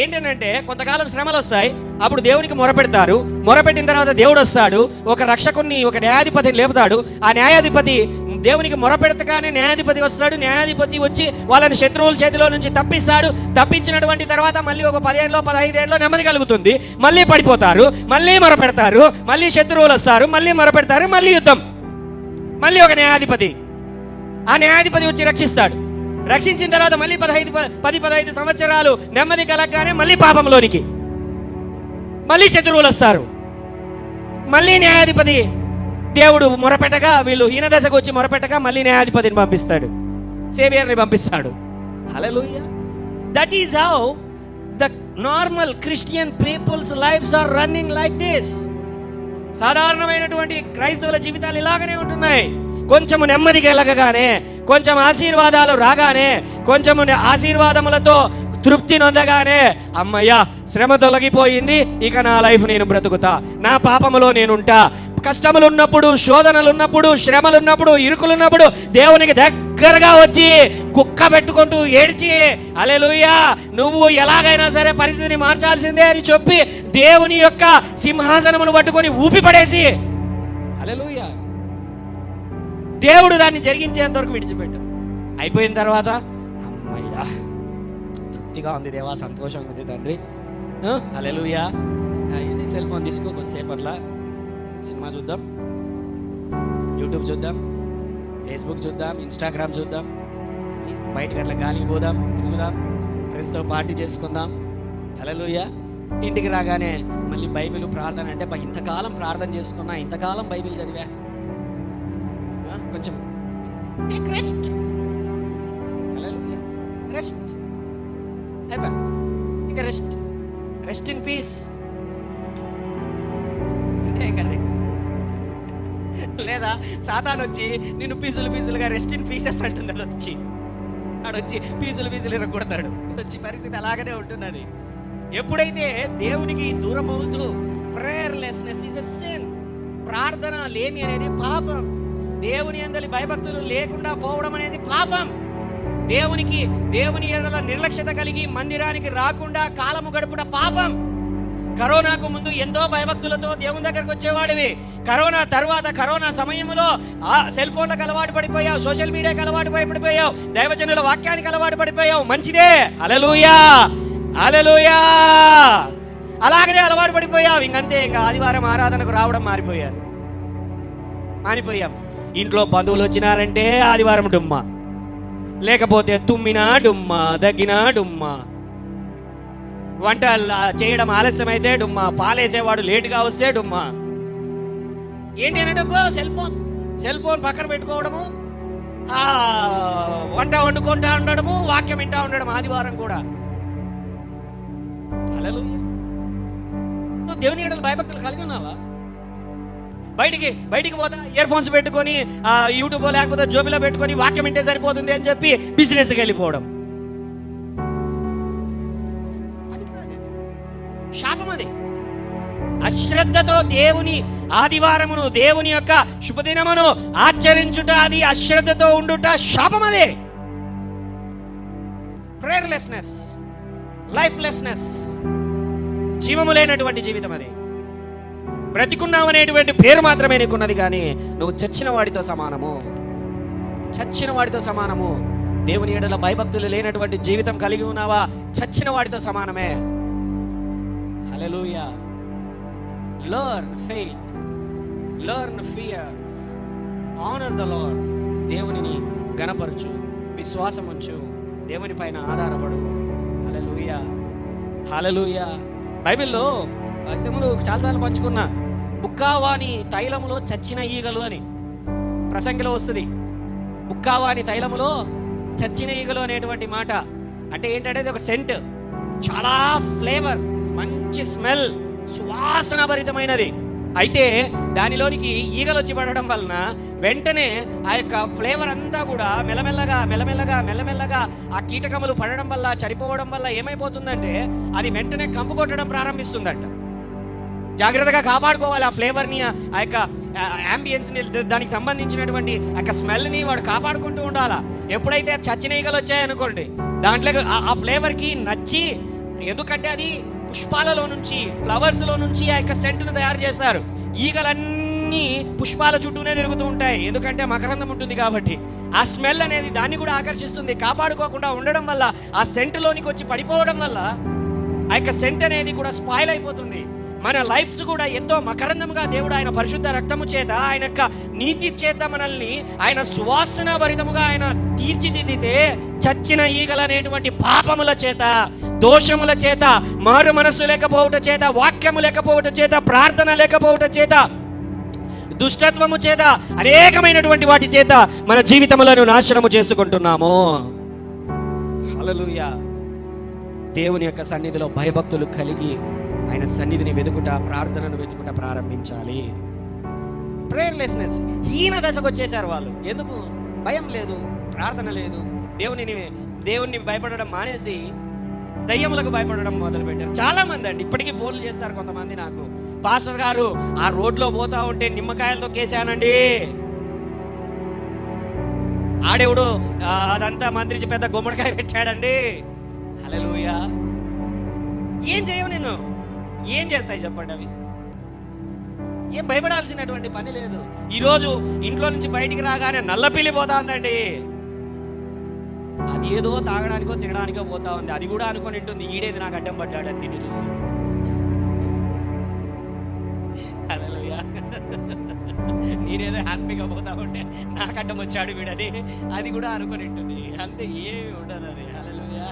ఏంటంటే కొంతకాలం శ్రమలు వస్తాయి, అప్పుడు దేవునికి మొరపెడతారు. మొరపెట్టిన తర్వాత దేవుడు వస్తాడు, ఒక రక్షకుని, ఒక న్యాయాధిపతిని లేపుతాడు. ఆ న్యాయాధిపతి దేవునికి మొరపెడతగానే న్యాయాధిపతి వస్తాడు. న్యాయాధిపతి వచ్చి వాళ్ళని శత్రువుల చేతిలో నుంచి తప్పిస్తాడు. తప్పించినటువంటి తర్వాత మళ్ళీ ఒక 10 ఏళ్ళలో 15 ఏళ్ళలో నెమ్మది కలుగుతుంది. మళ్ళీ పడిపోతారు, మళ్ళీ మొరపెడతారు, మళ్ళీ శత్రువులు వస్తారు, మళ్ళీ మొరపెడతారు, మళ్ళీ యుద్ధం, మళ్ళీ ఒక న్యాయాధిపతి. ఆ న్యాయాధిపతి వచ్చి రక్షిస్తాడు. రక్షించిన తర్వాత మళ్ళీ 10-15 సంవత్సరాలు నెమ్మది కలగగానే మళ్ళీ పాపంలోనికి, మళ్ళీ శత్రువులు వస్తారు. మళ్ళీ న్యాయాధిపతి దేవుడు మొరపెట్టగా, వీళ్ళు హీనదశకు వచ్చి మొరపెట్టగా మళ్ళీ న్యాయాధిపతిని పంపిస్తాడు, సేవియర్ని పంపిస్తాడు. Hallelujah. That is how the normal Christian peoples lifes are running like this. సాధారణమైనటువంటి క్రైస్తవుల జీవితాలు ఇలాగనే ఉంటున్నాయి. కొంచెము నెమ్మది కలగగానే, కొంచెం ఆశీర్వాదాలు రాగానే, కొంచెము ఆశీర్వాదములతో తృప్తి నొందగానే, అమ్మయ్యా శ్రమ తొలగిపోయింది, ఇక నా లైఫ్ నేను బ్రతుకుతా, నా పాపములో నేనుంటా. కష్టములు ఉన్నప్పుడు, శోధనలు ఉన్నప్పుడు, శ్రమలు ఉన్నప్పుడు, ఇరుకులున్నప్పుడు దేవునికి దగ్గరగా వచ్చి కుక్క పెట్టుకుంటూ ఏడ్చి, హల్లెలూయా నువ్వు ఎలాగైనా సరే పరిస్థితిని మార్చాల్సిందే అని చెప్పి దేవుని యొక్క సింహాసనమును పట్టుకొని ఊపి పడేసి, హల్లెలూయా దేవుడు దాన్ని జరిగించేంత వరకు విడిచిపెట్టు. అయిపోయిన తర్వాత అమ్మయ్యా తృప్తిగా ఉంది దేవా, సంతోషంగా ఉంది తండ్రి, హల్లెలూయా. ఇది సెల్ ఫోన్ తీసుకో, కొద్దిసేపు అట్లా సినిమా చూద్దాం, యూట్యూబ్ చూద్దాం, ఫేస్బుక్ చూద్దాం, ఇన్స్టాగ్రామ్ చూద్దాం, బయటకు అట్లా గాలికి పోదాం, తిరుగుదాం, ఫ్రెండ్స్తో పార్టీ చేసుకుందాం, హల్లెలూయా. ఇంటికి రాగానే మళ్ళీ బైబిల్ ప్రార్థన అంటే ఇంతకాలం ప్రార్థన చేసుకున్నా, ఇంతకాలం బైబిల్ చదివా, కొంచెం టేక్ రెస్ట్, హల్లెలూయా, రెస్ట్ అయిపో, ఇంకా రెస్ట్ ఇన్ పీస్ అంతే. కదా లేదా సాతాను వచ్చి నిన్ను పీసులుగా రెస్ట్ ఇన్ పీసెస్ అంటుంది. అది వచ్చి ఆడొచ్చి పీసులు ఇరగొడతాడు. ఇది వచ్చి పరిస్థితి అలాగనే ఉంటున్నది. ఎప్పుడైతే దేవునికి దూరం అవుతూ, ప్రేయర్లెస్నెస్ ఈజ్ ఎ సిన్, ప్రార్థన లేమి అనేది పాపం. దేవుని యందలి భయభక్తులు లేకుండా పోవడం అనేది పాపం. దేవుని ఎడల నిర్లక్ష్యత కలిగి మందిరానికి రాకుండా కాలము గడుపుట పాపం. కరోనాకు ముందు ఎంతో భయభక్తులతో దేవుని దగ్గరకు వచ్చేవాడివి. కరోనా తర్వాత, కరోనా సమయంలో సెల్ ఫోన్లకు అలవాటు పడిపోయావు, సోషల్ మీడియాకి అలవాటు పడిపోయావు, దైవజనుల వాక్యానికి అలవాటు పడిపోయావు. మంచిదే, హల్లెలూయా హల్లెలూయా. అలాగనే అలవాటు పడిపోయావు. ఇంకంతే, ఇంకా ఆదివారం ఆరాధనకు రావడం మానిపోయాం. ఇంట్లో బంధువులు వచ్చినారంటే ఆదివారం డుమ్మా, లేకపోతే తుమ్మినా డుమ్మా, దగ్గినా డుమ్మా, వంట చేయడం ఆలస్యం అయితే డుమ్మా, పాలేసేవాడు లేటుగా వస్తే డుమ్మా. ఏంటి అంటే సెల్ ఫోన్ పక్కన పెట్టుకోవడము, వంట వండుకుంటా ఉండడము, వాక్యం వింటా ఉండడం ఆదివారం కూడా. హల్లెలూయా. నువ్వు దేవుని ఎడల భయభక్తులు కలిగి ఉన్నావా? బయటికి పోతా ఇయర్ ఫోన్స్ పెట్టుకొని యూట్యూబ్ లేకపోతే జోబిలో పెట్టుకొని వాక్యం వింటే సరిపోతుంది అని చెప్పి బిజినెస్కి వెళ్ళిపోవడం శాపం. అది అశ్రద్ధతో దేవుని ఆదివారమును, దేవుని యొక్క శుభదినమును ఆచరించుట, అది అశ్రద్ధతో ఉండుట శాపం. అదే ప్రేయర్లెస్నెస్, లైఫ్లెస్నెస్, జీవము లేనటువంటి జీవితం. అది బ్రతికున్నావు అనేటువంటి పేరు మాత్రమే నీకున్నది, కానీ నువ్వు చచ్చిన వాడితో సమానము. దేవుని ఎడల భయభక్తులు లేనటువంటి జీవితం కలిగి ఉన్నావా, చచ్చిన వాడితో సమానమే. Hallelujah. Learn faith, learn fear, honour the Lord. దేవునిని గణపరచు, విశ్వాసం ఉంచు, దేవుని పైన ఆధారపడు. హల్లెలూయా హల్లెలూయా. బైబిల్లో ఇంతకుముందు చాలాసార్లు పంచుకున్నా, బుక్కావాని తైలములో చచ్చిన ఈగలు అని ప్రసంగిలో వస్తుంది. బుక్కావాని తైలములో చచ్చిన ఈగలు అనేటువంటి మాట అంటే ఏంటంటే అది ఒక సెంట్, చాలా ఫ్లేవర్, మంచి స్మెల్, సువాసన భరితమైనది. అయితే దానిలోనికి ఈగలు వచ్చి పడడం వలన వెంటనే ఆ యొక్క ఫ్లేవర్ అంతా కూడా మెల్లమెల్లగా ఆ కీటకములు పడడం వల్ల, చనిపోవడం వల్ల ఏమైపోతుందంటే అది వెంటనే కంపు కొట్టడం ప్రారంభిస్తుందంట. జాగ్రత్తగా కాపాడుకోవాలి ఆ ఫ్లేవర్ని, ఆ యొక్క యాంబియన్స్ని, దానికి సంబంధించినటువంటి ఆ యొక్క స్మెల్ని వాడు కాపాడుకుంటూ ఉండాలా. ఎప్పుడైతే చచ్చిన ఈగలు వచ్చాయనుకోండి, దాంట్లో ఆ ఫ్లేవర్కి నచ్చి ఎందుకంటే అది పుష్పాలలో నుంచి, ఫ్లవర్స్ లో నుంచి ఆ యొక్క సెంట్ను తయారు చేశారు. ఈగలన్నీ పుష్పాల చుట్టూనే తిరుగుతూ ఉంటాయి, ఎందుకంటే మకరందం ఉంటుంది కాబట్టి. ఆ స్మెల్ అనేది దాన్ని కూడా ఆకర్షిస్తుంది. కాపాడుకోకుండా ఉండడం వల్ల, ఆ సెంట్లోనికి వచ్చి పడిపోవడం వల్ల ఆ యొక్క సెంట్ అనేది కూడా స్పాయిల్ అయిపోతుంది. మన లైఫ్స్ కూడా ఎంతో మకరందంగా దేవుడు ఆయన పరిశుద్ధ రక్తము చేత, ఆయన యొక్క నీతి చేత మనల్ని ఆయన సువాసన భరితముగా ఆయన తీర్చిదిద్దితే, చచ్చిన ఈగల అనేటువంటి పాపముల చేత, దోషముల చేత, మారు మనస్సు లేకపోవట చేత, వాక్యము లేకపోవట చేత, ప్రార్థన లేకపోవట చేత, దుష్టత్వము చేత, అనేకమైనటువంటి వాటి చేత మన జీవితములను నాశనము చేసుకుంటున్నాము. హల్లెలూయా. దేవుని యొక్క సన్నిధిలో భయభక్తులు కలిగి ఆయన సన్నిధిని వెతుకుట, ప్రార్థనను వెతుకుట ప్రారంభించాలి. ప్రేయర్లెస్నెస్, హీన దశకు వచ్చేసారు వాళ్ళు. ఎందుకు? భయం లేదు, ప్రార్థన లేదు, దేవుణ్ణి భయపడడం మానేసి దయ్యములకు భయపడడం మొదలు పెట్టారు. చాలా మంది అండి ఇప్పటికీ ఫోన్లు చేస్తారు కొంతమంది నాకు, పాస్టర్ గారు ఆ రోడ్లో పోతా ఉంటే నిమ్మకాయలతో కేసానండి, ఆడేవుడు అదంతా మంత్రించి పెద్ద గుమ్మడికాయ పెట్టాడండి. హల్లెలూయా. ఏం చేయవు, నేను ఏం చేస్తాయి చెప్పండి? అవి ఏం భయపడాల్సినటువంటి పని లేదు. ఈరోజు ఇంట్లో నుంచి బయటికి రాగానే నల్లపిల్లి పోతా ఉందండి. అది ఏదో తాగడానికో తినడానికో పోతా ఉంది. అది కూడా అనుకొని ఉంటుంది, ఈడేది నాకు అడ్డం పడ్డాడని నిన్ను చూసి. హల్లెలూయా. నేనేదో హ్యాపీగా పోతా ఉంటే నాకు అడ్డం వచ్చాడు వీడని అది కూడా అనుకొని ఉంటుంది. అంతే, ఏమి ఉండదు అది. హల్లెలూయా.